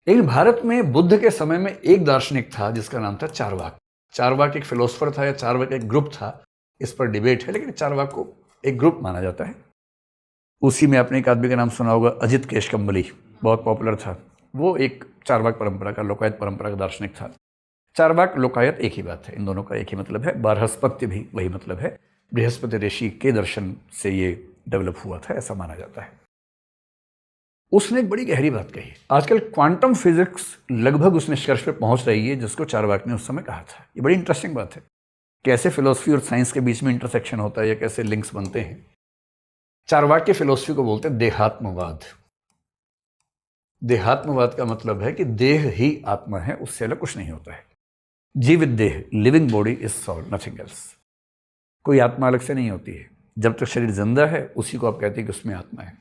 लेकिन भारत में बुद्ध के समय में एक दार्शनिक था जिसका नाम था चारवाक। चारवाक एक फिलोसफर था या चारवाक एक ग्रुप था, इस पर डिबेट है, लेकिन चारवाक को एक ग्रुप माना जाता है। उसी में आपने एक आदमी का नाम सुना होगा, अजित केशकम्बली, बहुत पॉपुलर था। वो एक चारवाक परंपरा का, लोकायत परंपरा का दार्शनिक था। चारवाक लोकायत एक ही बात है, इन दोनों का एक ही मतलब है। बृहस्पत्य भी वही मतलब है, बृहस्पति ऋषि के दर्शन से ये डेवलप हुआ था, ऐसा माना जाता है। उसने एक बड़ी गहरी बात कही। आजकल क्वांटम फिजिक्स लगभग उस निष्कर्ष पे पहुंच रही है जिसको चारवाक ने उस समय कहा था। ये बड़ी इंटरेस्टिंग बात है, कैसे फिलोसफी और साइंस के बीच में इंटरसेक्शन होता है या कैसे लिंक्स बनते हैं। चारवाक की फिलोसफी को बोलते हैं देहात्मवाद। देहात्मवाद का मतलब है कि देह ही आत्मा है, उससे अलग कुछ नहीं होता है। जीवित देह, living body is soul, nothing else. कोई आत्मा अलग से नहीं होती है। जब तक शरीर जिंदा है उसी को आप कहते हैं कि उसमें आत्मा है।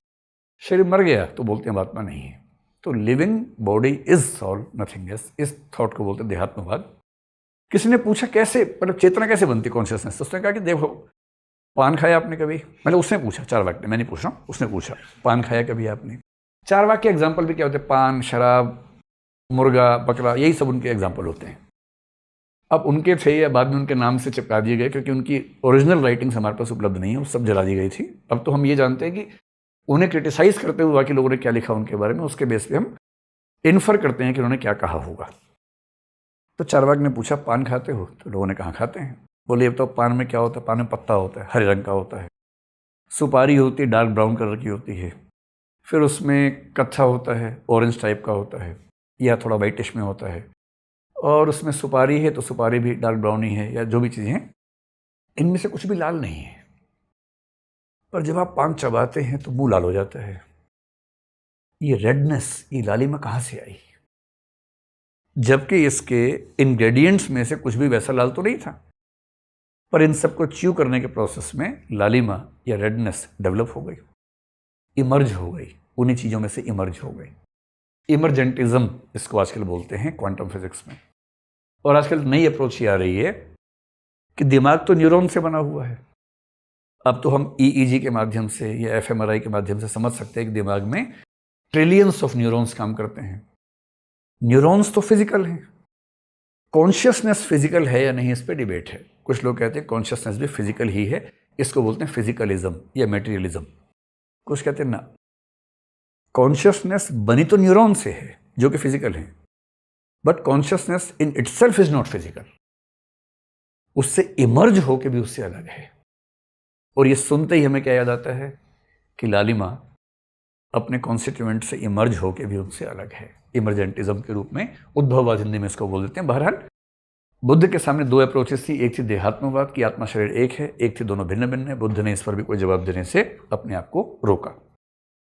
शरीर मर गया तो बोलते हैं आत्मा नहीं है। तो living body is soul, nothing else, इस थॉट को बोलते हैं देहात्मवाद। किसी ने पूछा कैसे, मतलब चेतना कैसे बनती, कॉन्शियसनेस? उसने कहा कि देखो, पान खाया आपने कभी? मतलब उसने पूछा, चारवाक ने, मैं नहीं पूछ रहा हूँ, उसने पूछा पान खाया कभी आपने? चारवाक के एग्जाम्पल भी क्या होते हैं? पान, शराब, मुर्गा, बकरा, यही सब उनके एग्जाम्पल होते हैं। अब उनके थे या बाद में उनके नाम से चिपका दिए गए, क्योंकि उनकी ओरिजिनल राइटिंग्स हमारे पास उपलब्ध नहीं है, वो सब जला दी गई थी। अब तो हम ये जानते हैं कि उन्हें क्रिटिसाइज करते हुए बाकी लोगों ने क्या लिखा उनके बारे में, उसके बेस पे हम इन्फर करते हैं कि उन्होंने क्या कहा होगा। तो चारवाक ने पूछा पान खाते हो? तो लोगों ने कहा खाते हैं। बोले अब तो पान में क्या होता है? पान में पत्ता होता है, हरे रंग का होता है। सुपारी होती है, डार्क ब्राउन कलर की होती है। फिर उसमें कत्था होता है, ऑरेंज टाइप का होता है, या थोड़ा वाइटिश में होता है। और उसमें सुपारी है तो सुपारी भी डार्क ब्राउन ही है, या जो भी चीज़ें हैं, इनमें से कुछ भी लाल नहीं है। पर जब आप पान चबाते हैं तो मुंह लाल हो जाता है। ये रेडनेस, ये लालिमा कहाँ से आई? जबकि इसके इंग्रेडिएंट्स में से कुछ भी वैसा लाल तो नहीं था, पर इन सबको च्यू करने के प्रोसेस में लालिमा या रेडनेस डेवलप हो गई, इमर्ज हो गई, उन्हीं चीज़ों में से इमर्ज हो गई। इमरजेंटिज्म इसको आजकल बोलते हैं क्वांटम फिजिक्स में। और आजकल नई अप्रोच ये आ रही है कि दिमाग तो न्यूरॉन से बना हुआ है। अब तो हम ईईजी के माध्यम से या एफएमआरआई के माध्यम से समझ सकते हैं कि दिमाग में ट्रिलियंस ऑफ न्यूरॉन्स काम करते हैं। न्यूरॉन्स तो फिजिकल हैं। कॉन्शियसनेस फिजिकल है या नहीं, इस पर डिबेट है। कुछ लोग कहते हैं कॉन्शियसनेस भी फिजिकल ही है, इसको बोलते हैं फिजिकलिज्म या मेटेरियलिज्म। कुछ कहते हैं ना, कॉन्शियसनेस बनी तो न्यूरॉन से है जो कि फिजिकल है, but consciousness in itself is not physical. उससे इमर्ज होकर भी उससे अलग है। और ये सुनते ही हमें क्या याद आता है कि लालिमा अपने कॉन्स्टिट्यूएंट से इमर्ज होकर भी उनसे अलग है। इमरजेंटिज्म के रूप में, उद्भववाद हिंदी में इसको बोल देते हैं। बहरहाल बुद्ध के सामने दो अप्रोचेस थी, एक थी देहात्मवाद की आत्मा शरीर एक है, एक थी दोनों भिन्न भिन्न है। बुद्ध ने इस पर भी कोई जवाब देने से अपने आप को रोका।